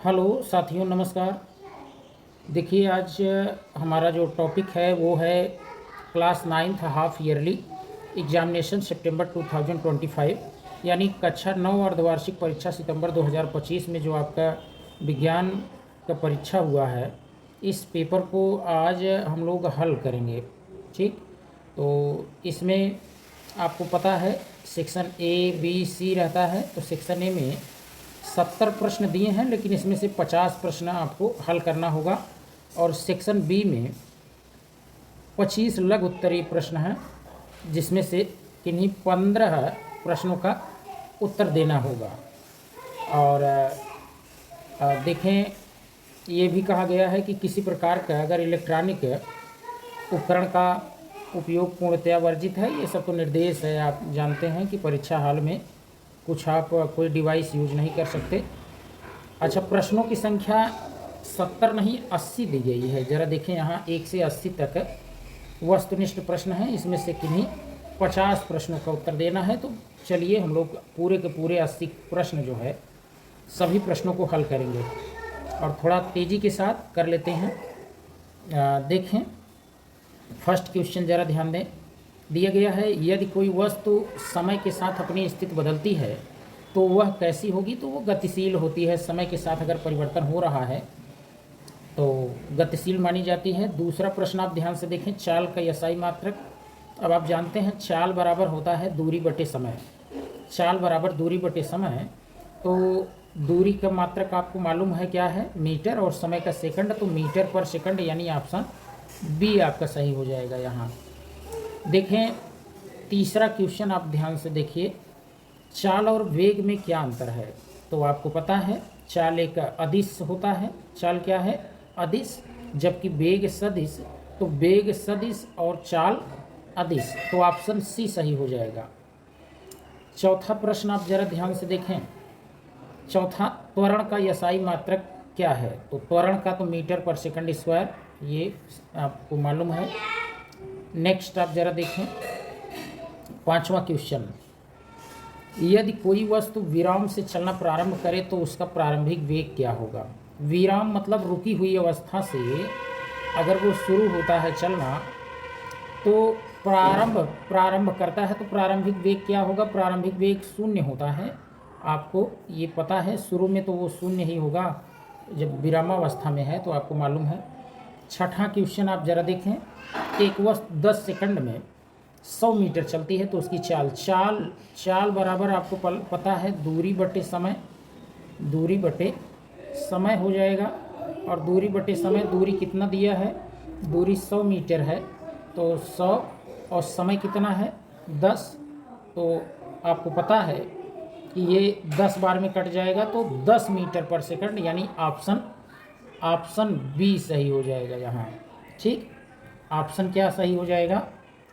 Hello साथियों, नमस्कार। देखिए, आज हमारा जो टॉपिक है वो है class ninth half yearly examination सितंबर 2025, यानी कक्षा 9 अर्धवार्षिक परीक्षा सितंबर 2025 में जो आपका विज्ञान का परीक्षा हुआ है, इस पेपर को आज हम लोग हल करेंगे। ठीक, तो इसमें आपको पता है सेक्शन ए बी सी रहता है। तो सेक्शन ए में 70 प्रश्न दिए हैं, लेकिन इसमें से 50 प्रश्न आपको हल करना होगा। और सेक्शन बी में 25 लघु उत्तरीय प्रश्न हैं, जिसमें से किन्हीं 15 प्रश्नों का उत्तर देना होगा। और देखें, ये भी कहा गया है कि किसी प्रकार का अगर इलेक्ट्रॉनिक उपकरण का उपयोग पूर्णतया वर्जित है। ये सब तो निर्देश है, आप जानते हैं कि परीक्षा हाल में कुछ आप कोई डिवाइस यूज नहीं कर सकते। अच्छा, प्रश्नों की संख्या 70 नहीं 80 दी गई है। ज़रा देखें, यहाँ 1 से 80 तक वस्तुनिष्ठ प्रश्न हैं, इसमें से किन्हीं 50 प्रश्नों का उत्तर देना है। तो चलिए हम लोग पूरे के पूरे 80 प्रश्न जो है सभी प्रश्नों को हल करेंगे और थोड़ा तेज़ी के साथ कर लेते हैं। देखें, फर्स्ट क्वेश्चन ज़रा ध्यान दें। दिया गया है, यदि कोई वस्तु समय के साथ अपनी स्थिति बदलती है तो वह कैसी होगी? तो वो गतिशील होती है। समय के साथ अगर परिवर्तन हो रहा है तो गतिशील मानी जाती है। दूसरा प्रश्न आप ध्यान से देखें, चाल का यसाई मात्रक। अब आप जानते हैं चाल बराबर होता है दूरी बटे समय। चाल बराबर दूरी बटे समय, तो दूरी का मात्रक आपको मालूम है क्या है? मीटर। और समय का सेकंड, तो मीटर पर सेकंड, यानी ऑप्शन बी आपका सही हो जाएगा। यहाँ देखें, तीसरा क्वेश्चन आप ध्यान से देखिए, चाल और वेग में क्या अंतर है? तो आपको पता है चाल एक अदिश होता है। चाल क्या है? अदिश। जबकि वेग सदिश। तो वेग सदिश और चाल अदिश, तो ऑप्शन सी सही हो जाएगा। चौथा प्रश्न आप जरा ध्यान से देखें। चौथा, त्वरण का यसाई मात्रक क्या है? तो त्वरण का तो मीटर पर सेकंड स्क्वायर, ये आपको मालूम है। नेक्स्ट आप जरा देखें, पांचवा क्वेश्चन, यदि कोई वस्तु विराम से चलना प्रारंभ करे तो उसका प्रारंभिक वेग क्या होगा? विराम मतलब रुकी हुई अवस्था से अगर वो शुरू होता है चलना, तो प्रारंभ करता है, तो प्रारंभिक वेग क्या होगा? प्रारंभिक वेग शून्य होता है। आपको ये पता है, शुरू में तो वो शून्य ही होगा, जब विरामावस्था में है तो आपको मालूम है। छठा क्वेश्चन आप जरा देखें, एक वस्तु 10 सेकंड में 100 मीटर चलती है तो उसकी चाल बराबर आपको पता है दूरी बटे समय। दूरी बटे समय हो जाएगा। और दूरी बटे समय, दूरी कितना दिया है? दूरी 100 मीटर है, तो 100 और समय कितना है? 10। तो आपको पता है कि ये 10 बार में कट जाएगा, तो 10 मीटर पर सेकंड, यानी ऑप्शन बी सही हो जाएगा यहाँ। ठीक, ऑप्शन क्या सही हो जाएगा?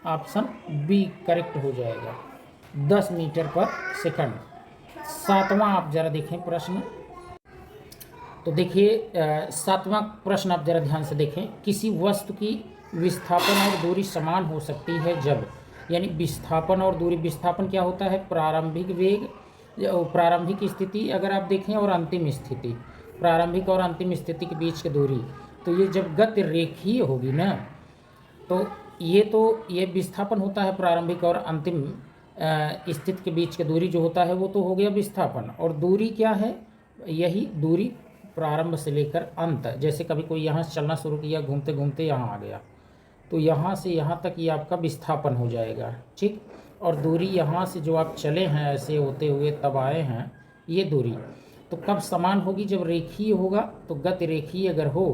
ऑप्शन बी करेक्ट हो जाएगा, 10 मीटर पर सेकंड। सातवां आप जरा देखें प्रश्न। तो देखिए, सातवां प्रश्न आप जरा ध्यान से देखें, किसी वस्तु की विस्थापन और दूरी समान हो सकती है जब, यानी विस्थापन और दूरी, विस्थापन क्या होता है? प्रारंभिक वेग, प्रारंभिक स्थिति अगर आप देखें, और अंतिम स्थिति, प्रारंभिक और अंतिम स्थिति के बीच की दूरी। तो ये जब गति रेखीय होगी ना, तो ये विस्थापन होता है। प्रारंभिक और अंतिम स्थिति के बीच की दूरी जो होता है वो तो हो गया विस्थापन। और दूरी क्या है? यही दूरी प्रारंभ से लेकर अंत। जैसे कभी कोई यहाँ से चलना शुरू किया, घूमते घूमते यहाँ आ गया, तो यहाँ से यहाँ तक ये आपका विस्थापन हो जाएगा। ठीक, और दूरी यहाँ से जो आप चले हैं ऐसे होते हुए तब आए हैं, ये दूरी तो कब समान होगी? जब रेखीय होगा। तो गति रेखीय अगर हो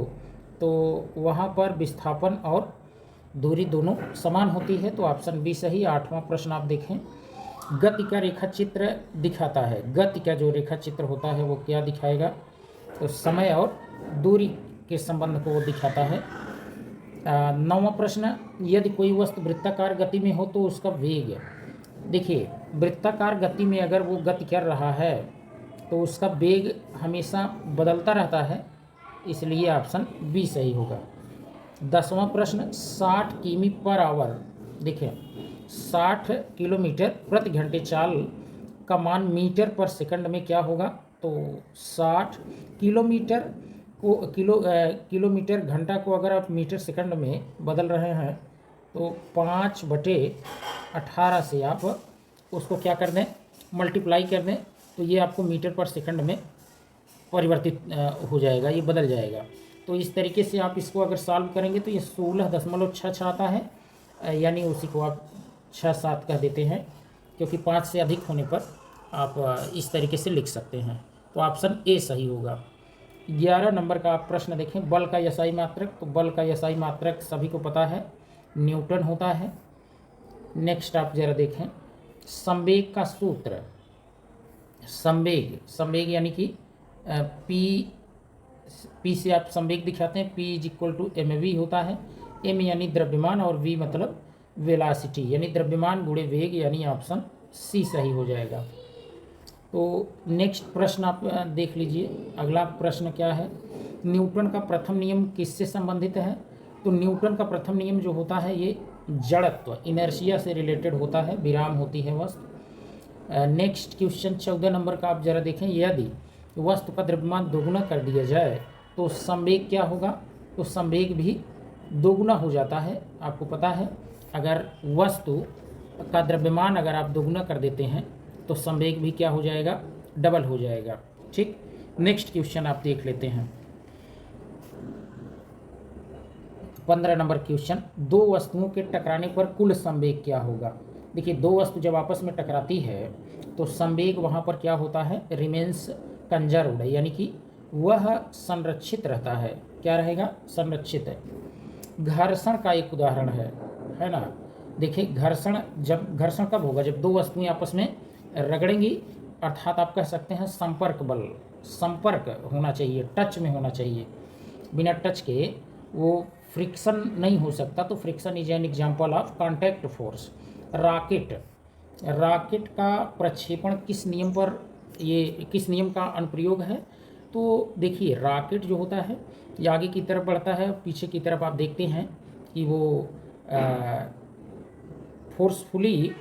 तो वहाँ पर विस्थापन और दूरी दोनों समान होती है, तो ऑप्शन बी सही। आठवां प्रश्न आप देखें, गति का रेखा चित्र दिखाता है। गति का जो रेखा चित्र होता है वो क्या दिखाएगा? तो समय और दूरी के संबंध को वो दिखाता है। नौवां प्रश्न, यदि कोई वस्तु वृत्ताकार गति में हो तो उसका वेग। देखिए, वृत्ताकार गति में अगर वो गति कर रहा है तो उसका वेग हमेशा बदलता रहता है, इसलिए ऑप्शन बी सही होगा। 10वां प्रश्न, 60 किमी पर आवर। देखिए, 60 किलोमीटर प्रति घंटे चाल का मान मीटर पर सेकंड में क्या होगा? तो तो 60 किलोमीटर को किलोमीटर घंटा को अगर आप मीटर सेकंड में बदल रहे हैं तो 5/18 से आप उसको क्या कर दें, मल्टीप्लाई कर दें, तो ये आपको मीटर पर सेकंड में परिवर्तित हो जाएगा, ये बदल जाएगा। तो इस तरीके से आप इसको अगर सॉल्व करेंगे तो ये 16.66 आता है, यानी उसी को आप 6-7 कह देते हैं, क्योंकि 5 से अधिक होने पर आप इस तरीके से लिख सकते हैं। तो ऑप्शन ए सही होगा। 11 नंबर का आप प्रश्न देखें, बल का एसआई मात्रक। तो बल का एसआई मात्रक सभी को पता है, न्यूटन होता है। नेक्स्ट आप जरा देखें, संवेग का सूत्र। संवेग यानी कि पी से आप संवेग दिखाते हैं, P = mv होता है। m यानी द्रव्यमान और v मतलब वेलासिटी, यानी द्रव्यमान गुणे वेग, यानी ऑप्शन सी सही हो जाएगा। तो नेक्स्ट प्रश्न आप देख लीजिए। अगला प्रश्न क्या है, न्यूटन का प्रथम नियम किससे संबंधित है? तो न्यूटन का प्रथम नियम जो होता है ये जड़त्व, इनर्शिया से रिलेटेड होता है, विराम होती है वस्तु। नेक्स्ट क्वेश्चन 14 नंबर का आप जरा देखें, यदि वस्तु का द्रव्यमान दोगुना कर दिया जाए तो संवेग क्या होगा? तो संवेग भी दोगुना हो जाता है। आपको पता है, अगर वस्तु का द्रव्यमान अगर आप दोगुना कर देते हैं तो संवेग भी क्या हो जाएगा? डबल हो जाएगा। ठीक, नेक्स्ट क्वेश्चन आप देख लेते हैं। 15 नंबर क्वेश्चन, दो वस्तुओं के टकराने पर कुल संवेग क्या होगा? देखिए, दो वस्तु जब आपस में टकराती है तो संवेग वहाँ पर क्या होता है? रिमेन्स कंजर्व्ड, यानी कि वह संरक्षित रहता है। क्या रहेगा? संरक्षित है। घर्षण का एक उदाहरण है ना। देखिए, घर्षण कब होगा? जब दो वस्तुएं आपस में रगड़ेंगी, अर्थात आप कह सकते हैं संपर्क बल, संपर्क होना चाहिए, टच में होना चाहिए। बिना टच के वो फ्रिक्शन नहीं हो सकता। तो friction is an example of contact force. Rocket का प्रक्षेपण किस नियम पर, ये किस नियम का अनुप्रयोग है? तो देखिए, रॉकेट जो होता है ये आगे की तरफ बढ़ता है, पीछे की तरफ आप देखते हैं कि वो फोर्सफुली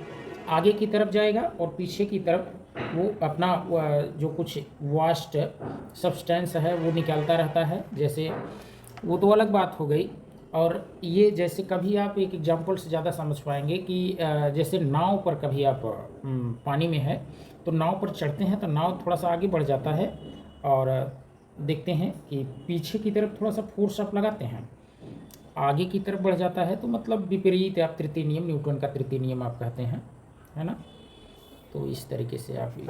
आगे की तरफ जाएगा और पीछे की तरफ वो अपना जो कुछ वास्ट सब्सटेंस है वो निकालता रहता है। जैसे वो तो अलग बात हो गई। और ये जैसे कभी आप एक एग्जांपल से ज़्यादा समझ पाएंगे कि जैसे नाव पर कभी आप पानी में है तो नाव पर चढ़ते हैं तो नाव थोड़ा सा आगे बढ़ जाता है और देखते हैं कि पीछे की तरफ थोड़ा सा फोर्स आप लगाते हैं, आगे की तरफ बढ़ जाता है। तो मतलब विपरीत, आप तृतीय नियम, न्यूटन का तृतीय नियम आप कहते हैं, है ना। तो इस तरीके से आप ये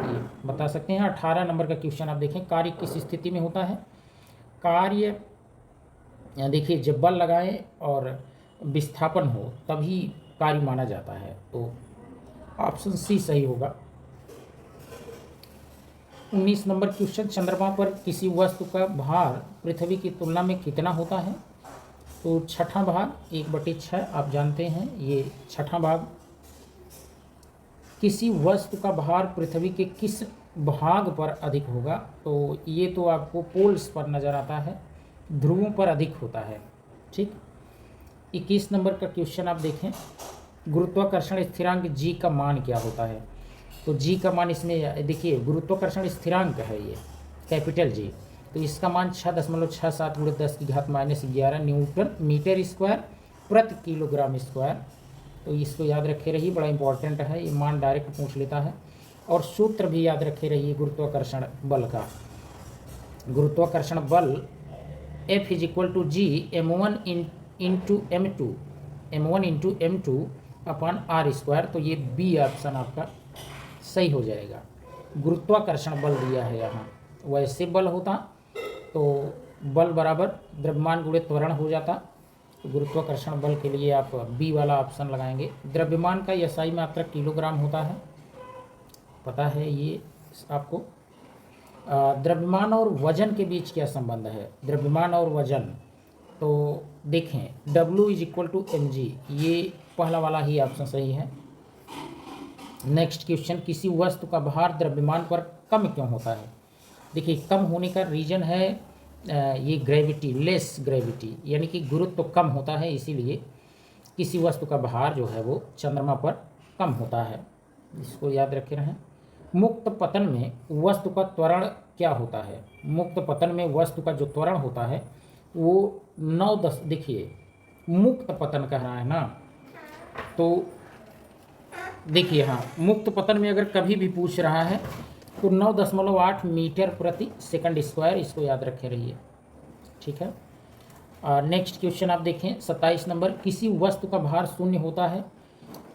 बता सकते हैं। 18 नंबर का क्वेश्चन आप देखें, कार्य किस स्थिति में होता है? कार्य देखिए, जब बल लगाएं और विस्थापन हो तभी कार्य माना जाता है। तो ऑप्शन सी सही होगा। 19 नंबर क्वेश्चन, चंद्रमा पर किसी वस्तु का भार पृथ्वी की तुलना में कितना होता है? तो छठा भाग, 1/6 आप जानते हैं, ये छठा भाग। किसी वस्तु का भार पृथ्वी के किस भाग पर अधिक होगा? तो ये तो आपको पोल्स पर नज़र आता है, ध्रुवों पर अधिक होता है। ठीक, 21 नंबर का क्वेश्चन आप देखें, गुरुत्वाकर्षण स्थिरांक g का मान क्या होता है? तो g का मान इसमें देखिए, गुरुत्वाकर्षण स्थिरांक है ये कैपिटल G, तो इसका मान 6.67 × 10⁻⁻11 न्यूटन मीटर स्क्वायर प्रति किलोग्राम स्क्वायर। तो इसको याद रखे रहिए, बड़ा इंपॉर्टेंट है, ये मान डायरेक्ट पूछ लेता है। और सूत्र भी याद रखे रहिए गुरुत्वाकर्षण बल का। गुरुत्वाकर्षण बल F = G m1 × m2/r²। तो ये बी ऑप्शन आपका सही हो जाएगा। गुरुत्वाकर्षण बल दिया है यहाँ, वैसे बल होता तो बल बराबर द्रव्यमान गुणे त्वरण हो जाता। तो गुरुत्वाकर्षण बल के लिए आप बी वाला ऑप्शन लगाएंगे। द्रव्यमान का एसआई मात्रक किलोग्राम होता है, पता है ये आपको। द्रव्यमान और वजन के बीच क्या संबंध है? द्रव्यमान और वजन, तो देखें W = mg, ये पहला वाला ही ऑप्शन सही है। नेक्स्ट क्वेश्चन, किसी वस्तु का भार द्रव्यमान पर कम क्यों होता है? देखिए, कम होने का रीजन है ये ग्रेविटी, लेस ग्रेविटी, यानी कि गुरुत्व तो कम होता है, इसीलिए किसी वस्तु का भार जो है वो चंद्रमा पर कम होता है। इसको याद रखे रहें। मुक्त पतन में वस्तु का त्वरण क्या होता है? मुक्त पतन में वस्तु का जो त्वरण होता है वो 9-10, देखिए मुक्त पतन कह रहा है ना, तो देखिए हाँ, मुक्त पतन में अगर कभी भी पूछ रहा है तो 9.8 मीटर प्रति सेकंड स्क्वायर, इसको याद रखे रहिए, ठीक है। नेक्स्ट क्वेश्चन आप देखें 27 नंबर, किसी वस्तु का भार शून्य होता है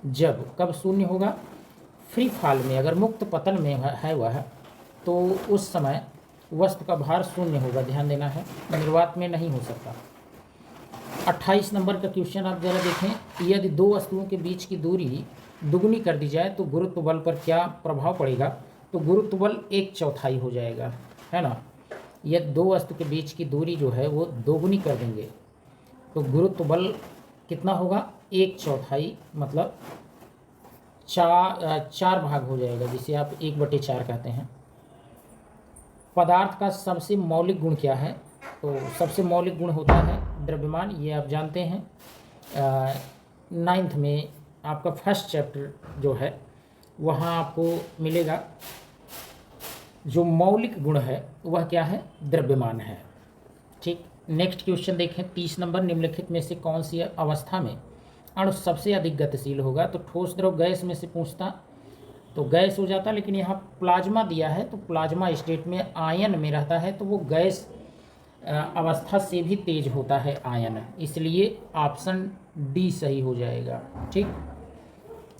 जब, कब शून्य होगा? फ्री फॉल में, अगर मुक्त पतन में है वह, तो उस समय वस्तु का भार शून्य होगा, ध्यान देना है, निर्वात में नहीं हो सकता। 28 नंबर का क्वेश्चन आप जरा देखें, यदि दो वस्तुओं के बीच की दूरी दुगनी कर दी जाए तो गुरुत्व बल पर क्या प्रभाव पड़ेगा? तो गुरुत्व बल 1/4 हो जाएगा, है ना। यदि दो वस्तु के बीच की दूरी जो है वो दोगुनी कर देंगे तो गुरुत्व बल कितना होगा? 1/4, मतलब 4 भाग हो जाएगा, जिसे आप 1/4 कहते हैं। पदार्थ का सबसे मौलिक गुण क्या है? तो सबसे मौलिक गुण होता है द्रव्यमान, ये आप जानते हैं। 9th में आपका फर्स्ट चैप्टर जो है वहाँ आपको मिलेगा, जो मौलिक गुण है वह क्या है? द्रव्यमान है, ठीक। नेक्स्ट क्वेश्चन देखें 30 नंबर, निम्नलिखित में से कौन सी अवस्था में अणु सबसे अधिक गतिशील होगा? तो ठोस द्रव गैस में से पूछता तो गैस हो जाता, लेकिन यहाँ प्लाज्मा दिया है तो प्लाज्मा स्टेट में आयन में रहता है, तो वो गैस अवस्था से भी तेज होता है आयन, इसलिए ऑप्शन डी सही हो जाएगा, ठीक।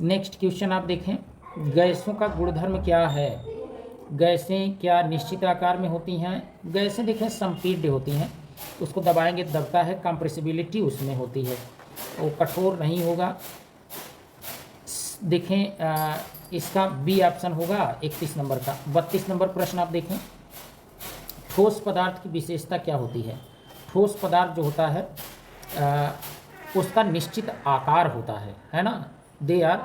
नेक्स्ट क्वेश्चन आप देखें, गैसों का गुणधर्म क्या है? गैसें क्या निश्चित आकार में होती हैं? गैसें देखें संपीड्य होती हैं, उसको दबाएंगे तो दबता है, कंप्रेसिबिलिटी उसमें होती है, वो कठोर नहीं होगा। देखें इसका बी ऑप्शन होगा 31 नंबर का। 32 नंबर प्रश्न आप देखें, ठोस पदार्थ की विशेषता क्या होती है? ठोस पदार्थ जो होता है उसका निश्चित आकार होता है ना। दे आर,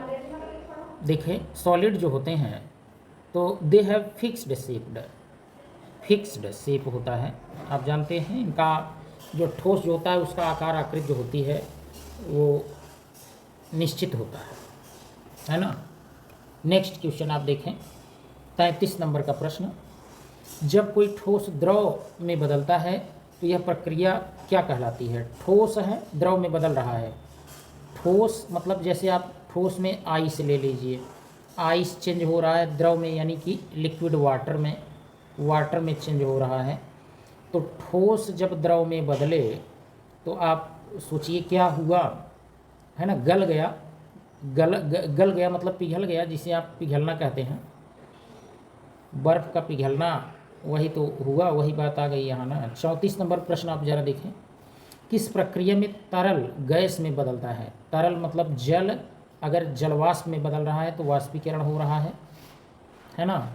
देखें सॉलिड जो होते हैं तो दे हैव फिक्स्ड शेप होता है, आप जानते हैं। इनका जो ठोस जो होता है उसका आकार आकृति जो होती है वो निश्चित होता है ना। नेक्स्ट क्वेश्चन आप देखें 33 नंबर का प्रश्न, जब कोई ठोस द्रव में बदलता है तो यह प्रक्रिया क्या कहलाती है? ठोस है, द्रव में बदल रहा है। ठोस मतलब जैसे आप ठोस में आइस ले लीजिए, आइस चेंज हो रहा है द्रव में, यानी कि लिक्विड वाटर में चेंज हो रहा है। तो ठोस जब द्रव में बदले तो आप सोचिए क्या हुआ, है ना, गल गया मतलब पिघल गया, जिसे आप पिघलना कहते हैं, बर्फ़ का पिघलना, वही तो हुआ, वही बात आ गई यहाँ ना। 34 नंबर प्रश्न आप जरा देखें, किस प्रक्रिया में तरल गैस में बदलता है? तरल मतलब जल, अगर जलवाष्प में बदल रहा है तो वाष्पीकरण हो रहा है ना,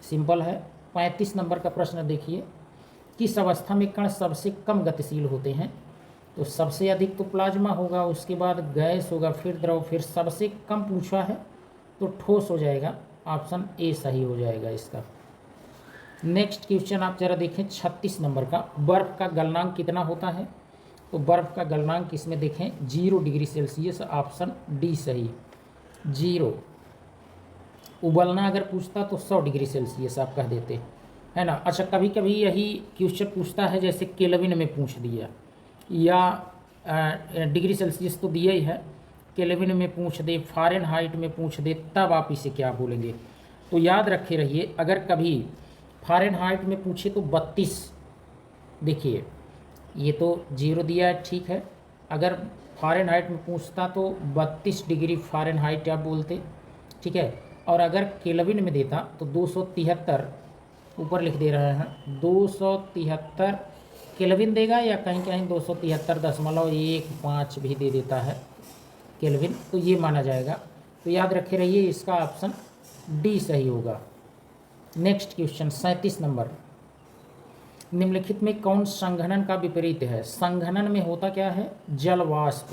सिंपल है। 35 नंबर का प्रश्न देखिए, किस अवस्था में कण सबसे कम गतिशील होते हैं? तो सबसे अधिक तो प्लाज्मा होगा, उसके बाद गैस होगा, फिर द्रव, फिर सबसे कम पूछा है तो ठोस हो जाएगा, ऑप्शन ए सही हो जाएगा इसका। नेक्स्ट क्वेश्चन आप जरा देखें 36 नंबर का, बर्फ़ का गलनांक कितना होता है? तो बर्फ़ का गलनांक इसमें देखें 0 डिग्री सेल्सियस, ऑप्शन डी सही, 0। उबलना अगर पूछता तो 100 डिग्री सेल्सियस आप कह देते, है ना। अच्छा, कभी कभी यही क्वेश्चन पूछता है, जैसे केल्विन में पूछ दिया, या डिग्री सेल्सियस तो दिया ही है, केल्विन में पूछ दे, फ़ारेनहाइट में पूछ दे, तब आप इसे क्या बोलेंगे? तो याद रखे रहिए, अगर कभी फ़ारेनहाइट में पूछे तो 32, देखिए ये तो 0 दिया है, ठीक है। अगर फ़ारेनहाइट में पूछता तो 32 डिग्री फ़ारेनहाइट आप बोलते, ठीक है। और अगर केल्विन में देता तो 273, ऊपर लिख दे रहे हैं 273 केल्विन देगा, या कहीं कहीं 273.15 भी दे देता है केल्विन, तो ये माना जाएगा। तो याद रखे रहिए, इसका ऑप्शन डी सही होगा। नेक्स्ट क्वेश्चन 37 नंबर, निम्नलिखित में कौन संघनन का विपरीत है? संघनन में होता क्या है? जल वाष्प,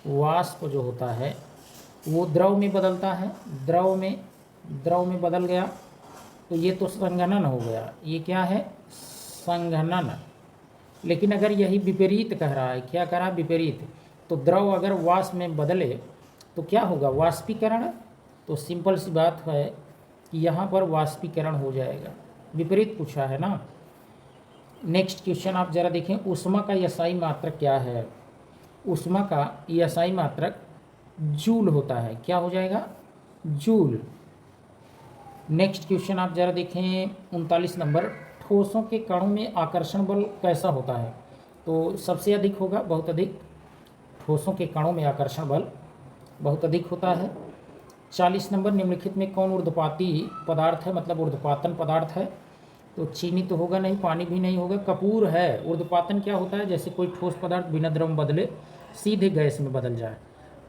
वाष्प जो होता है वो द्रव में बदलता है, द्रव में बदल गया तो ये तो संघनन हो गया, ये क्या है? संघनन। लेकिन अगर यही विपरीत कह रहा है, क्या कह रहा है? विपरीत। तो द्रव अगर वाष्प में बदले तो क्या होगा? वाष्पीकरण। तो सिंपल सी बात है, कि यहाँ पर वाष्पीकरण हो जाएगा, विपरीत पूछा है ना। नेक्स्ट क्वेश्चन आप जरा देखें, ऊष्मा का एसआई मात्रक क्या है? ऊष्मा का एसआई मात्रक जूल होता है। क्या हो जाएगा? जूल। नेक्स्ट क्वेश्चन आप जरा देखें 39 नंबर, ठोसों के कणों में आकर्षण बल कैसा होता है? तो सबसे अधिक होगा, बहुत अधिक। ठोसों के कणों में आकर्षण बल बहुत अधिक होता है। 40 नंबर, निम्नलिखित में कौन ऊर्ध्वपाती पदार्थ है, मतलब ऊर्ध्वपातन पदार्थ है? तो चीनी तो होगा नहीं, पानी भी नहीं होगा, कपूर है। ऊर्ध्वपातन क्या होता है? जैसे कोई ठोस पदार्थ बिना द्रव में बदले सीधे गैस में बदल जाए,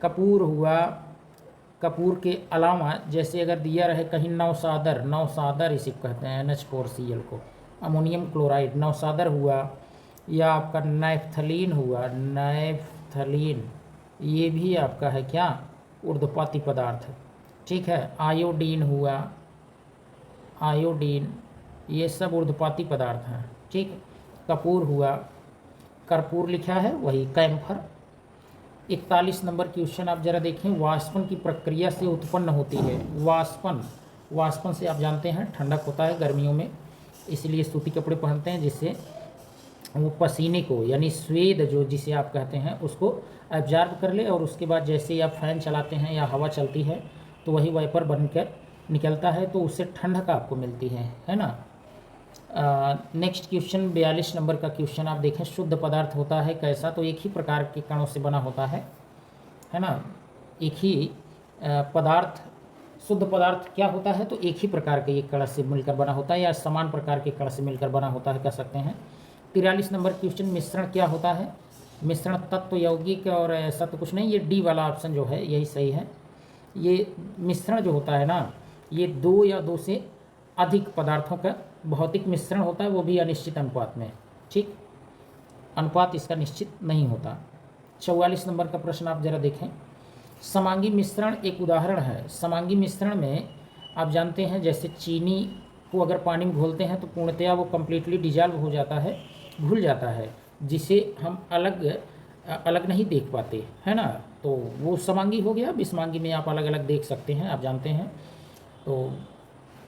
कपूर हुआ। कपूर के अलावा जैसे अगर दिया रहे कहीं नौसादर, नौसादर इसे कहते हैं NH4Cl को, अमोनियम क्लोराइड नौसादर हुआ, या आपका नैफ्थलीन हुआ, नैफ्थलीन, ये भी आपका है क्या? ऊर्ध्वपाती पदार्थ है। ठीक है। आयोडीन हुआ, आयोडीन, ये सब ऊर्ध्वपाती पदार्थ हैं। ठीक। कपूर हुआ, कर्पूर लिखा है वही, कैम्फर। 41 नंबर क्वेश्चन आप जरा देखें, वाष्पन की प्रक्रिया से उत्पन्न होती है। वाष्पन, वाष्पन से आप जानते हैं ठंडक होता है गर्मियों में, इसलिए सूती कपड़े पहनते हैं जिससे वो पसीने को, यानी स्वेद जो जिसे आप कहते हैं, उसको एब्जॉर्ब कर ले, और उसके बाद जैसे ही आप फैन चलाते हैं या हवा चलती है तो वही वाइपर बनकर निकलता है, तो उससे ठंडक आपको मिलती है ना। नेक्स्ट क्वेश्चन 42 नंबर का क्वेश्चन आप देखें, शुद्ध पदार्थ होता है कैसा? तो एक ही प्रकार के कणों से बना होता है ना। एक ही पदार्थ, शुद्ध पदार्थ क्या होता है? तो एक ही प्रकार के एक कण से मिलकर बना होता है, या समान प्रकार के कण से मिलकर बना होता है, कह सकते हैं। 43 नंबर क्वेश्चन, मिश्रण क्या होता है? मिश्रण तत्व, यौगिक और ऐसा तो कुछ नहीं, ये डी वाला ऑप्शन जो है यही सही है। ये मिश्रण जो होता है ना, ये दो या दो से अधिक पदार्थों का भौतिक मिश्रण होता है, वो भी अनिश्चित अनुपात में। ठीक, अनुपात इसका निश्चित नहीं होता। 44 नंबर का प्रश्न आप जरा देखें, समांगी मिश्रण एक उदाहरण है। समांगी मिश्रण में आप जानते हैं जैसे चीनी को अगर पानी में घोलते हैं तो पूर्णतया वो कम्प्लीटली डिजॉल्व हो जाता है, घुल जाता है, जिसे हम अलग अलग नहीं देख पाते, है ना। तो वो समांगी हो गया। विषमांगी में आप अलग अलग देख सकते हैं, आप जानते हैं। तो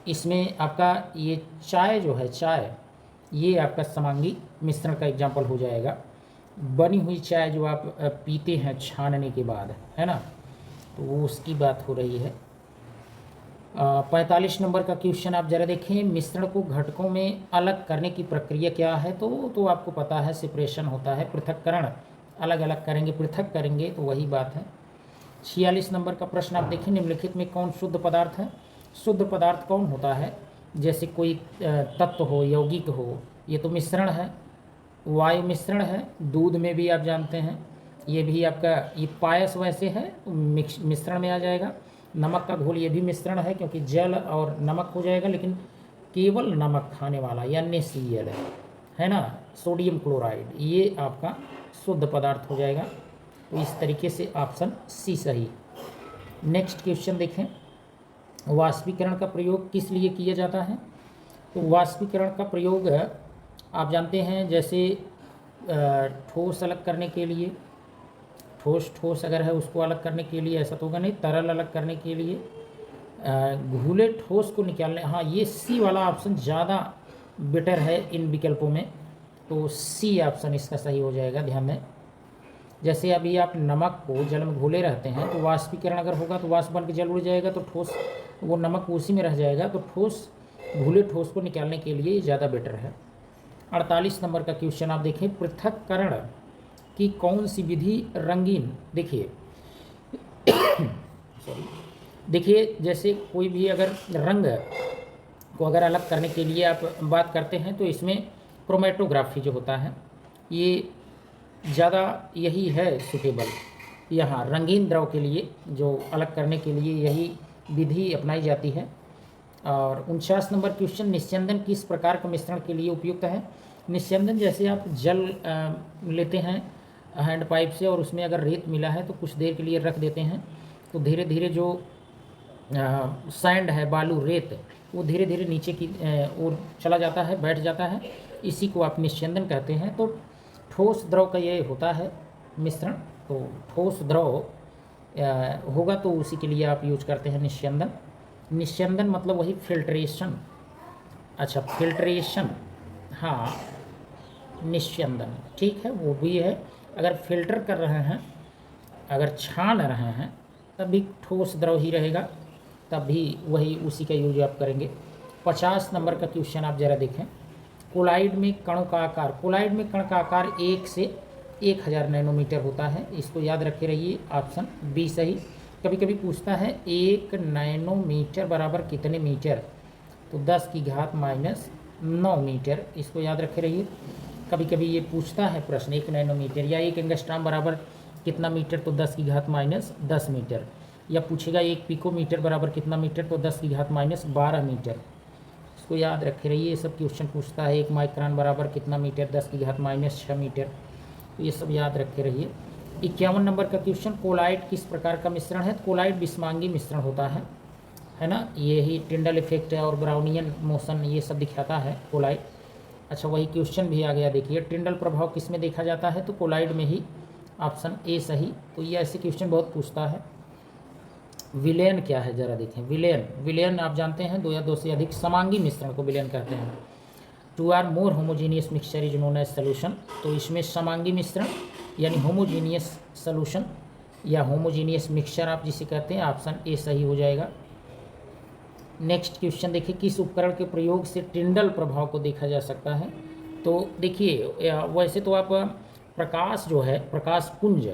इसमें आपका ये चाय जो है, चाय, ये आपका समांगी मिश्रण का एग्जाम्पल हो जाएगा। बनी हुई चाय जो आप पीते हैं छानने के बाद, है ना, तो वो उसकी बात हो रही है। 45 नंबर का क्वेश्चन आप जरा देखें, मिश्रण को घटकों में अलग करने की प्रक्रिया क्या है? तो आपको पता है सेपरेशन होता है, पृथक्करण, अलग अलग करेंगे, पृथक करेंगे, तो वही बात है। 46 नंबर का प्रश्न आप देखें, निम्नलिखित में कौन शुद्ध पदार्थ है? शुद्ध पदार्थ कौन होता है? जैसे कोई तत्व हो, यौगिक हो, ये तो मिश्रण है। वायु मिश्रण है, दूध में भी आप जानते हैं, ये भी आपका, ये पायस वैसे है, मिश्रण में आ जाएगा। नमक का घोल, ये भी मिश्रण है, क्योंकि जल और नमक हो जाएगा, लेकिन केवल नमक खाने वाला या NaCl है ना, सोडियम क्लोराइड, ये आपका शुद्ध पदार्थ हो जाएगा। तो इस तरीके से ऑप्शन सी सही। नेक्स्ट क्वेश्चन देखें, वाष्पीकरण का प्रयोग किस लिए किया जाता है? तो वाष्पीकरण का प्रयोग आप जानते हैं जैसे ठोस अलग करने के लिए, ठोस अगर है उसको अलग करने के लिए, ऐसा तो होगा नहीं, तरल अलग करने के लिए, घुले ठोस को निकालने, हाँ ये सी वाला ऑप्शन ज़्यादा बेटर है इन विकल्पों में, तो सी ऑप्शन इसका सही हो जाएगा, ध्यान दें। जैसे अभी आप नमक को जल में घोले रहते हैं, तो वाष्पीकरण अगर होगा तो वाष्प बन के जल उड़ जाएगा, तो ठोस, वो नमक उसी में रह जाएगा, तो ठोस, घुले ठोस को निकालने के लिए ज़्यादा बेटर है। 48 नंबर का क्वेश्चन आप देखें, पृथक्करण की कौन सी विधि रंगीन, देखिए सॉरी, देखिए जैसे कोई भी अगर रंग को अगर अलग करने के लिए आप बात करते हैं, तो इसमें क्रोमेटोग्राफी जो होता है ये ज़्यादा यही है सुटेबल, यहाँ रंगीन द्रव के लिए जो अलग करने के लिए यही विधि अपनाई जाती है। और 49 नंबर क्वेश्चन, निस्यंदन किस प्रकार का मिश्रण के लिए उपयुक्त है? निस्यंदन जैसे आप जल लेते हैं हैंड पाइप से, और उसमें अगर रेत मिला है तो कुछ देर के लिए रख देते हैं, तो धीरे धीरे जो सैंड है, बालू, रेत, वो धीरे धीरे नीचे की ओर चला जाता है, बैठ जाता है, इसी को आप निस्यंदन कहते हैं। तो ठोस द्रव का ये होता है मिश्रण, तो ठोस द्रव होगा तो उसी के लिए आप यूज करते हैं निस्यंदन। निस्यंदन मतलब वही फिल्ट्रेशन। अच्छा, फिल्ट्रेशन, हाँ, निस्यंदन ठीक है, वो भी है। अगर फिल्टर कर रहे हैं, अगर छान रहे हैं, तब भी ठोस द्रव ही रहेगा, तब भी वही उसी का यूज आप करेंगे। 50 नंबर का क्वेश्चन आप ज़रा देखें। कोलाइड में कणों का आकार, कोलाइड में कण का आकार 1 से 1000 नैनोमीटर होता है, इसको याद रखे रहिए। ऑप्शन बी सही। कभी कभी पूछता है 1 नैनोमीटर बराबर कितने मीटर, तो 10 की घात माइनस 9 मीटर, इसको याद रखे रहिए। कभी कभी ये पूछता है प्रश्न 1 नैनोमीटर या 1 एंगस्ट्रॉम बराबर कितना मीटर, तो 10 की घात माइनस 10 मीटर। या पूछेगा 1 पिकोमीटर बराबर कितना मीटर, तो 10 की घात माइनस 12 मीटर, इसको याद रखे रहिए। ये सब क्वेश्चन पूछता है 1 माइक्रोन बराबर कितना मीटर, 10 की घात माइनस 6 मीटर, तो ये सब याद रखे रहिए। 51 नंबर का क्वेश्चन, कोलाइड किस प्रकार का मिश्रण है, कोलाइड विस्मांगी मिश्रण होता है ना, यही टिंडल इफेक्ट और ब्राउनियन मोशन ये सब दिखाता है कोलाइड। अच्छा, वही क्वेश्चन भी आ गया, देखिए टिंडल प्रभाव किस में देखा जाता है, तो कोलाइड में ही, ऑप्शन ए सही। तो ये ऐसे क्वेश्चन बहुत पूछता है। विलयन क्या है जरा देखें। विलयन आप जानते हैं 2 या 2 से अधिक समांगी मिश्रण को विलयन कहते हैं। 2 or more homogeneous mixture is known as solution, तो इसमें समांगी मिश्रण यानी होमोजीनियस सोल्यूशन या होमोजीनियस मिक्सचर आप जिसे कहते हैं, ऑप्शन ए सही हो जाएगा। नेक्स्ट क्वेश्चन देखिए, किस उपकरण के प्रयोग से टिंडल प्रभाव को देखा जा सकता है, तो देखिए वैसे तो आप प्रकाश जो है, प्रकाश पुंज,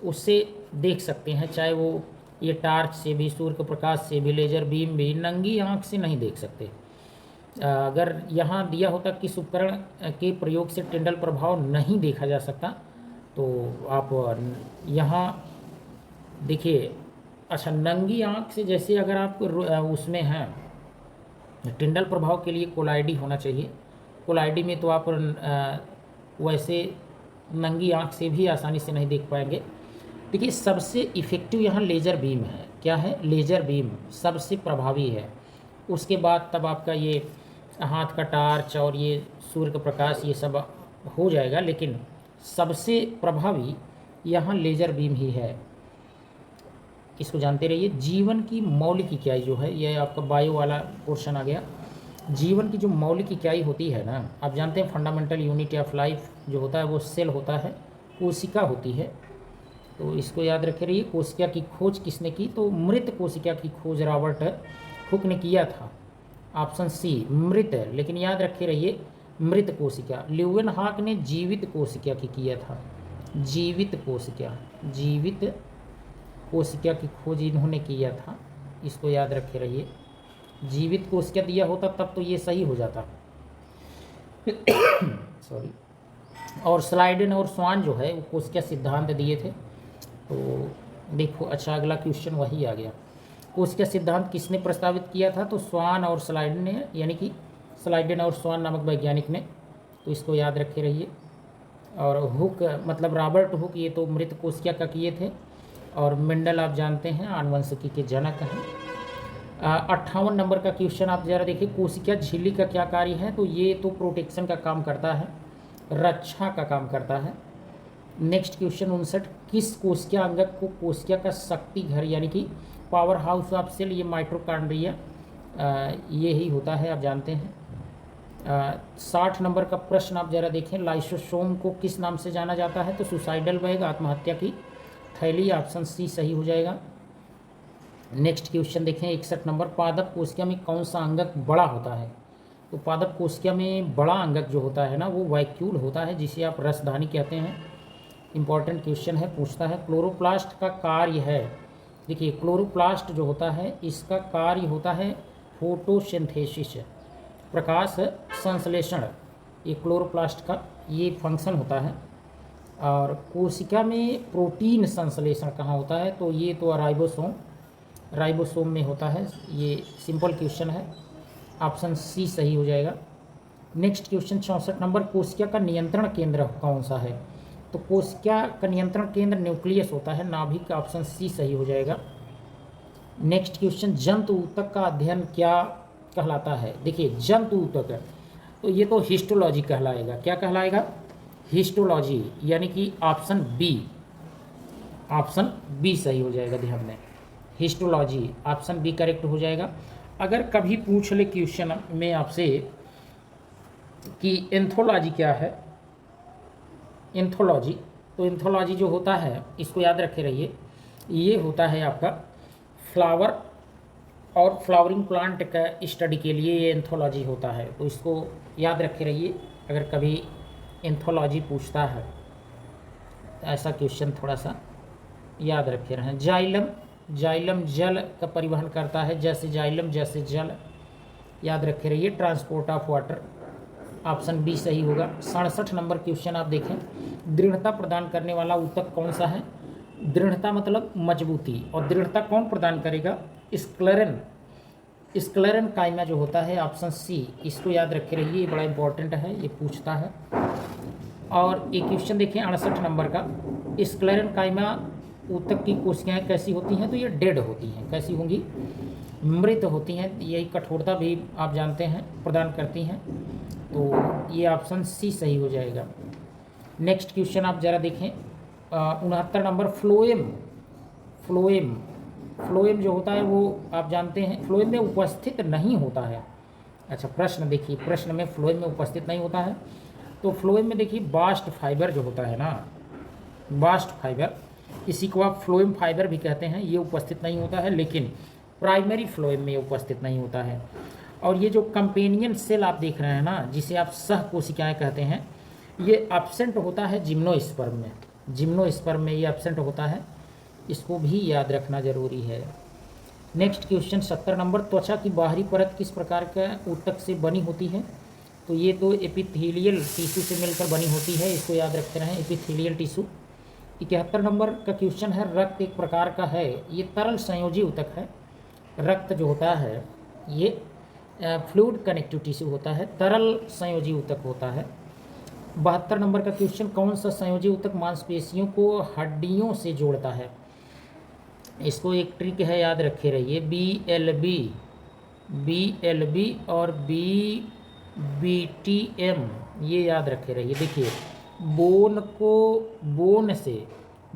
उससे देख सकते हैं, चाहे वो ये टार्च से भी, सूर्य के प्रकाश से भी, लेजर बीम भी, नंगी आँख से नहीं देख सकते। अगर यहाँ दिया होता किस उपकरण के प्रयोग से टिंडल प्रभाव नहीं देखा जा सकता, तो आप यहाँ देखिए। अच्छा, नंगी आँख से जैसे अगर आप उसमें हैं टिंडल प्रभाव के लिए कोलाइडी होना चाहिए, कोलाइडी में तो आप वैसे नंगी आँख से भी आसानी से नहीं देख पाएंगे। देखिए, सबसे इफ़ेक्टिव यहाँ लेज़र बीम है। क्या है, लेज़र बीम सबसे प्रभावी है। उसके बाद तब आपका ये हाथ का टार्च और ये सूर्य का प्रकाश ये सब हो जाएगा, लेकिन सबसे प्रभावी यहाँ लेज़र बीम ही है, इसको जानते रहिए। जीवन की मौलिक इकाई जो है, यह आपका बायो वाला पोर्शन आ गया। जीवन की जो मौलिक इकाई होती है ना, आप जानते हैं फंडामेंटल यूनिट ऑफ लाइफ जो होता है वो सेल होता है, कोशिका होती है, तो इसको याद रखे रहिए। कोशिका की खोज किसने की, तो मृत कोशिका की खोज रॉबर्ट हुक ने किया था, ऑप्शन सी मृत। लेकिन याद रखे रहिए मृत कोशिका, ल्यूवेन हॉक ने जीवित कोशिका की किया था, जीवित कोशिका की खोज इन्होंने किया था, इसको याद रखे रहिए। जीवित कोशिका दिया होता तब तो ये सही हो जाता सॉरी। और स्लाइडन और स्वान जो है वो कोशिका सिद्धांत दिए थे, तो देखो। अच्छा, अगला क्वेश्चन वही आ गया, कोशिका सिद्धांत किसने प्रस्तावित किया था, तो स्वान और स्लाइडन ने, यानी कि स्लाइडन और स्वान नामक वैज्ञानिक ने, तो इसको याद रखे रहिए। और हुक मतलब रॉबर्ट हुक, ये तो मृत कोशिका का किए थे। और मेंडल आप जानते हैं आनुवंशिकी के जनक हैं। 58 नंबर का क्वेश्चन आप जरा देखिए, कोशिका झिल्ली का क्या कार्य है, तो ये तो प्रोटेक्शन का काम करता है, रक्षा का काम करता है। नेक्स्ट क्वेश्चन 59, किस कोशिका अंगक को कोशिका का शक्ति घर यानी कि पावर हाउस ऑफ सेल, ये माइटोकॉन्ड्रिया ये ही होता है, आप जानते हैं। 60 नंबर का प्रश्न आप जरा देखें, लाइसोसोम को किस नाम से जाना जाता है, तो सुसाइडल बैग, आत्महत्या की थैली, ऑप्शन सी सही हो जाएगा। नेक्स्ट क्वेश्चन देखें 61 नंबर, पादप कोशिका में कौन सा अंगक बड़ा होता है, तो पादप कोशिका में बड़ा अंगक जो होता है ना, वो वैक्यूल होता है, जिसे आप रसधानी कहते हैं। इंपॉर्टेंट क्वेश्चन है, पूछता है क्लोरोप्लास्ट का कार्य है। देखिए, क्लोरोप्लास्ट जो होता है इसका कार्य होता है फोटोसिंथेसिस, प्रकाश संश्लेषण, ये क्लोरोप्लास्ट का ये फंक्शन होता है। और कोशिका में प्रोटीन संश्लेषण कहाँ होता है, तो ये तो राइबोसोम में होता है। ये सिंपल क्वेश्चन है, ऑप्शन सी सही हो जाएगा। नेक्स्ट क्वेश्चन 64 नंबर, कोशिका का नियंत्रण केंद्र कौन सा है, तो कोशिका का नियंत्रण केंद्र न्यूक्लियस होता है, नाभिक, ऑप्शन सी सही हो जाएगा। नेक्स्ट क्वेश्चन, जंतु ऊतक का अध्ययन क्या कहलाता है। देखिए, जंतु ऊतक, तो ये तो हिस्टोलॉजी कहलाएगा। क्या कहलाएगा, हिस्टोलॉजी, यानी कि ऑप्शन बी सही हो जाएगा, ध्यान दें। हिस्टोलॉजी, ऑप्शन बी करेक्ट हो जाएगा। अगर कभी पूछ ले क्वेश्चन में आपसे कि एंथोलॉजी क्या है, एंथोलॉजी, तो एंथोलॉजी जो होता है इसको याद रखे रहिए, ये होता है आपका फ्लावर और फ्लावरिंग प्लांट का स्टडी के लिए ये एंथोलॉजी होता है। तो इसको याद रखे रहिए अगर कभी एंथोलॉजी पूछता है तो ऐसा क्वेश्चन थोड़ा सा याद रखे रहें। जाइलम, जाइलम जल का परिवहन करता है, जैसे जाइलम जैसे जल, याद रखे रहिए। Transport of water, option B सही होगा। 67 नंबर क्वेश्चन आप देखें, दृढ़ता प्रदान करने वाला ऊतक कौन सा है? दृढ़ता मतलब मजबूती, और दृढ़ता कौन प्रदान करेगा? स्क्लेरन, स्क्लेरन काइमा जो होता है, ऑप्शन सी, इसको याद रखे रहिए, ये बड़ा इंपॉर्टेंट है, ये पूछता है। और एक क्वेश्चन देखें 68 नंबर का, स्क्लेरन काइमा ऊतक की कोशिकाएं कैसी होती हैं? तो ये डेड होती हैं। कैसी होंगी? मृत होती हैं। यही कठोरता भी आप जानते हैं प्रदान करती हैं, तो ये ऑप्शन सी सही हो जाएगा। नेक्स्ट क्वेश्चन आप ज़रा देखें 69 नंबर, फ्लोएम, फ्लोएम, फ्लोएम जो होता है वो आप जानते हैं फ्लोएम में उपस्थित नहीं होता है। अच्छा, प्रश्न देखिए, प्रश्न में फ्लोएम में उपस्थित नहीं होता है, तो फ्लोएम में देखिए बास्ट फाइबर जो होता है ना, बास्ट फाइबर, इसी को आप फ्लोएम फाइबर भी कहते हैं, ये उपस्थित नहीं होता है, लेकिन प्राइमरी फ्लोएम में उपस्थित नहीं होता है। और ये जो कंपेनियन सेल आप देख रहे हैं ना, जिसे आप सह कोशिकाएँ कहते हैं, ये एब्सेंट होता है जिम्नोस्पर्म में, जिम्नोस्पर्म में ये एब्सेंट होता है, इसको भी याद रखना जरूरी है। नेक्स्ट क्वेश्चन 70 नंबर, त्वचा की बाहरी परत किस प्रकार का ऊतक से बनी होती है? तो ये तो एपिथेलियल टिश्यू से मिलकर बनी होती है, इसको याद रखते रहें, एपिथेलियल टिश्यू। 71 नंबर का क्वेश्चन है, रक्त एक प्रकार का है, ये तरल संयोजी ऊतक है। रक्त जो होता है ये फ्लूइड कनेक्टिव टिश्यू होता है, तरल संयोजी ऊतक होता है। 72 नंबर का क्वेश्चन, कौन सा संयोजी ऊतक मांसपेशियों को हड्डियों से जोड़ता है? इसको एक ट्रिक है, याद रखे रहिए, BLB, BLB और BTM, ये याद रखे रहिए। देखिए, बोन को बोन से,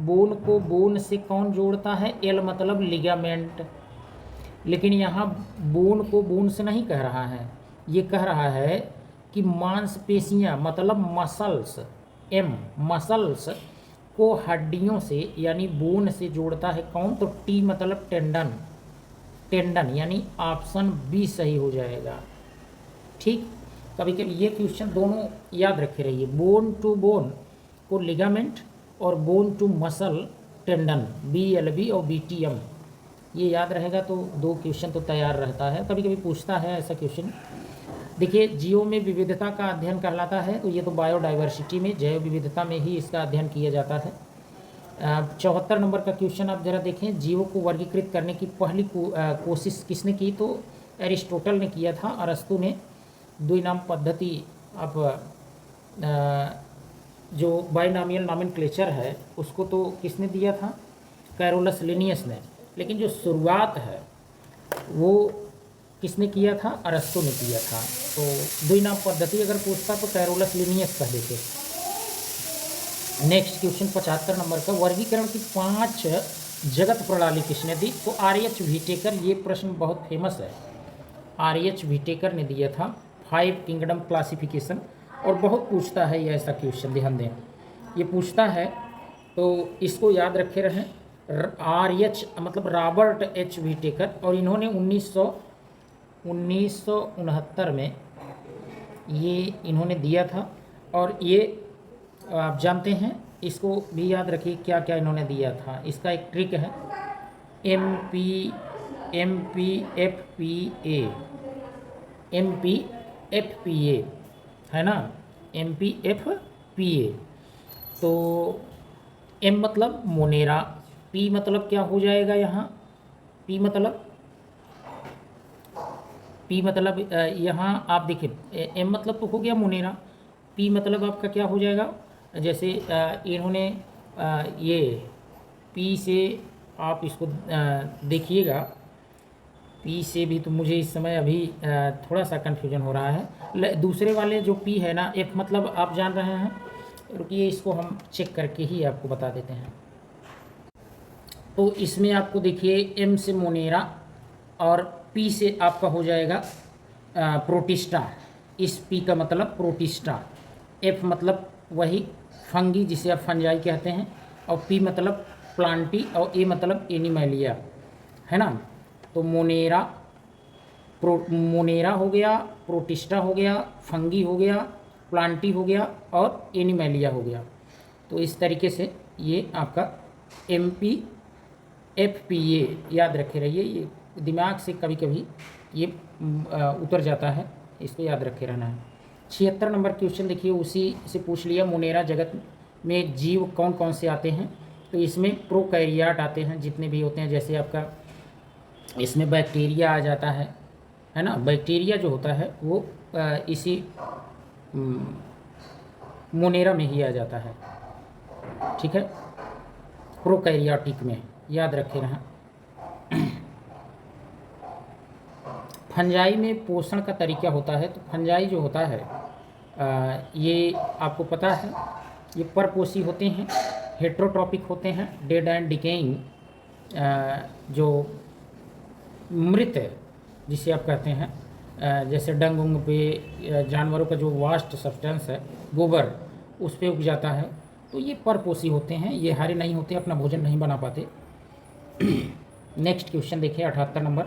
बोन को बोन से कौन जोड़ता है? L मतलब लिगामेंट, लेकिन यहाँ बोन को बोन से नहीं कह रहा है, ये कह रहा है कि मांसपेशियाँ मतलब मसल्स, M, मसल्स को हड्डियों से यानी बोन से जोड़ता है कौन? तो T मतलब टेंडन, टेंडन, यानी ऑप्शन बी सही हो जाएगा। ठीक, कभी कभी ये क्वेश्चन दोनों याद रखे रहिए, बोन टू बोन को लिगामेंट और bone to muscle tendon, BLB और BTM, ये याद रहेगा तो दो क्वेश्चन तो तैयार रहता है। कभी कभी पूछता है ऐसा क्वेश्चन। देखिए, जीव में विविधता का अध्ययन कहलाता है, तो ये तो बायोडाइवर्सिटी में, जैव विविधता में ही इसका अध्ययन किया जाता है। 74 नंबर का क्वेश्चन आप जरा देखें, जीवों को वर्गीकृत करने की पहली कोशिश किसने की? तो एरिस्टोटल ने किया था। अरस्तु ने द्विनाम पद्धति, अब जो बाइनामियल नॉमेनक्लेचर है उसको तो किसने दिया था? कैरोलस लिनियस ने, लेकिन जो शुरुआत है वो किसने किया था? अरस्तु ने किया था। तो द्विनाम पद्धति अगर पूछता तो कैरोलस लिनियस कह देते। नेक्स्ट क्वेश्चन 75 नंबर का, वर्गीकरण की 5 जगत प्रणाली किसने दी? तो RH व्हिटेकर, ये प्रश्न बहुत फेमस है, RH व्हिटेकर ने दिया था 5 किंगडम क्लासिफिकेशन, और बहुत पूछता है ये ऐसा क्वेश्चन, ध्यान दें, ये पूछता है तो इसको याद रखे रहें। RH मतलब रॉबर्ट H व्हिटेकर, और इन्होंने 1969 में ये इन्होंने दिया था। और ये आप जानते हैं, इसको भी याद रखिए क्या क्या इन्होंने दिया था। इसका एक ट्रिक है, MPFPA है ना, MPFPA। तो M मतलब मोनेरा, P मतलब क्या हो जाएगा यहाँ? P मतलब यहाँ आप देखिए, M मतलब तो हो गया मोनेरा, P मतलब आपका क्या हो जाएगा? जैसे इन्होंने ये P से आप इसको देखिएगा, P से भी तो मुझे इस समय अभी थोड़ा सा कन्फ्यूजन हो रहा है। दूसरे वाले जो P है ना, F मतलब आप जान रहे हैं, रुकिए इसको हम चेक करके ही आपको बता देते हैं। तो इसमें आपको देखिए एम से मोनेरा और पी से आपका हो जाएगा प्रोटिस्टा। इस पी का मतलब प्रोटिस्टा, एफ मतलब वही फंगी जिसे आप फंजाई कहते हैं, और पी मतलब प्लांटी, और ए मतलब एनिमैलिया, है ना। तो मोनेरा हो गया, प्रोटिस्टा हो गया, फंगी हो गया, प्लांटी हो गया और एनिमैलिया हो गया। तो इस तरीके से ये आपका MPFPA याद रखे रहिए, ये दिमाग से कभी कभी ये उतर जाता है, इसको याद रखे रहना है। 76 नंबर क्वेश्चन देखिए, उसी से पूछ लिया, मोनेरा जगत में जीव कौन कौन से आते हैं। तो इसमें प्रोकैरियाट आते हैं जितने भी होते हैं, जैसे आपका इसमें बैक्टीरिया आ जाता है ना। बैक्टीरिया जो होता है वो इसी मोनेरा में ही आ जाता है, ठीक है, प्रोकैरियोटिक में, याद रखे रहें। फंजाई में पोषण का तरीका होता है। तो फंजाई जो होता है ये आपको पता है, ये परपोषी होते हैं, हेट्रोट्रॉपिक होते हैं, डेड एंड डिकेइंग, जो मृत जिसे आप कहते हैं, जैसे डंग उंग पे जानवरों का जो वास्ट सब्सटेंस है, गोबर, उस पे उग जाता है। तो ये परपोषी होते हैं, ये हरे नहीं होते, अपना भोजन नहीं बना पाते। नेक्स्ट क्वेश्चन देखिए 78 नंबर,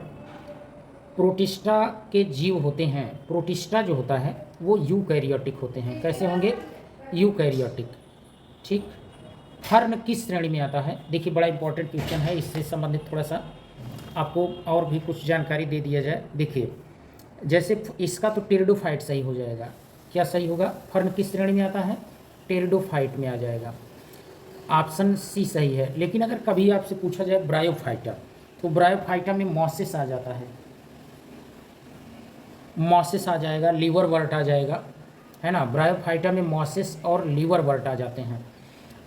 प्रोटिस्टा के जीव होते हैं। प्रोटिस्टा जो होता है वो यूकैरियोटिक होते हैं। कैसे होंगे? यूकैरियोटिक, ठीक। फर्न किस श्रेणी में आता है? देखिए बड़ा इंपॉर्टेंट क्वेश्चन है, इससे संबंधित थोड़ा सा आपको और भी कुछ जानकारी दे दिया जाए। देखिए जैसे इसका तो टेरिडोफाइट सही हो जाएगा। क्या सही होगा? फर्न किस श्रेणी में आता है? टेरिडोफाइट में आ जाएगा। ऑप्शन सी सही है। लेकिन अगर कभी आपसे पूछा जाए ब्रायोफाइटा, तो ब्रायोफाइटा में मॉसिस आ जाता है, मॉसिस आ जाएगा, लीवर वर्ट आ जाएगा, है ना। ब्रायोफाइटा में मॉसिस और लीवर वर्ट आ जाते हैं।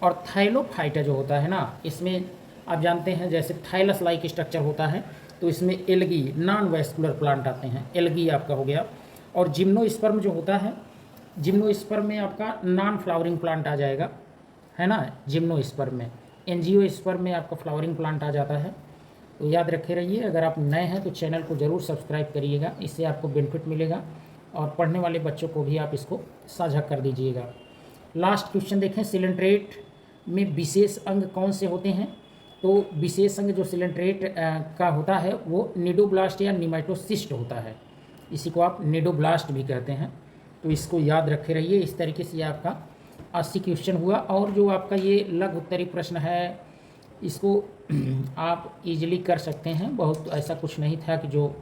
और थाइलोफाइटा जो होता है ना, इसमें आप जानते हैं जैसे थाइलस लाइक स्ट्रक्चर होता है, तो इसमें एल्गी, नॉन वैस्कुलर प्लांट आते हैं, एल्गी आपका हो गया। और जिम्नोस्पर्म जो होता है, जिम्नोस्पर्म में आपका नॉन फ्लावरिंग प्लांट आ जाएगा, है ना, जिम्नोस्पर्म में। एंजियोस्पर्म में आपका फ्लावरिंग प्लांट आ जाता है। तो याद रखे रहिए। अगर आप नए हैं तो चैनल को ज़रूर सब्सक्राइब करिएगा, इससे आपको बेनिफिट मिलेगा, और पढ़ने वाले बच्चों को भी आप इसको साझा कर दीजिएगा। लास्ट क्वेश्चन देखें, सिलेंट्रेट में विशेष अंग कौन से होते हैं? तो विशेष अंग जो सिलेंट्रेट का होता है वो निडोब्लास्ट या निमेटोसिस्ट होता है, इसी को आप निडोब्लास्ट भी कहते हैं। तो इसको याद रखे रहिए। इस तरीके से आपका 80 क्वेश्चन हुआ। और जो आपका ये लघु उत्तरीय प्रश्न है, इसको आप इजीली कर सकते हैं, बहुत ऐसा कुछ नहीं था कि जो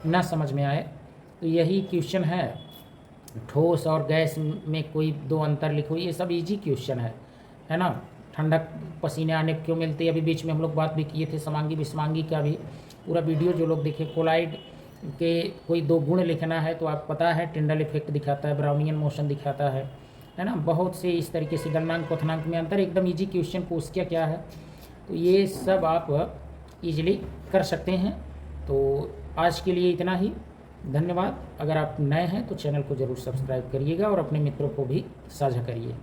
ना समझ में आए। तो यही क्वेश्चन है, ठोस और गैस में कोई दो अंतर लिखो, ये सब इजी क्वेश्चन है ना। ठंडक पसीने आने क्यों मिलती है, अभी बीच में हम लोग बात भी किए थे, समांगी विसमांगी का भी पूरा वीडियो जो लोग देखे। कोलाइड के कोई दो गुण लिखना है तो आप पता है, टिंडल इफेक्ट दिखाता है, ब्राउनियन मोशन दिखाता है ना। बहुत से इस तरीके से गणनांक क्वथनांक में अंतर, एकदम इजी क्वेश्चन पूछ क्या है। तो ये सब आप इजीली कर सकते हैं। तो आज के लिए इतना ही, धन्यवाद। अगर आप नए हैं तो चैनल को ज़रूर सब्सक्राइब करिएगा और अपने मित्रों को भी साझा करिए।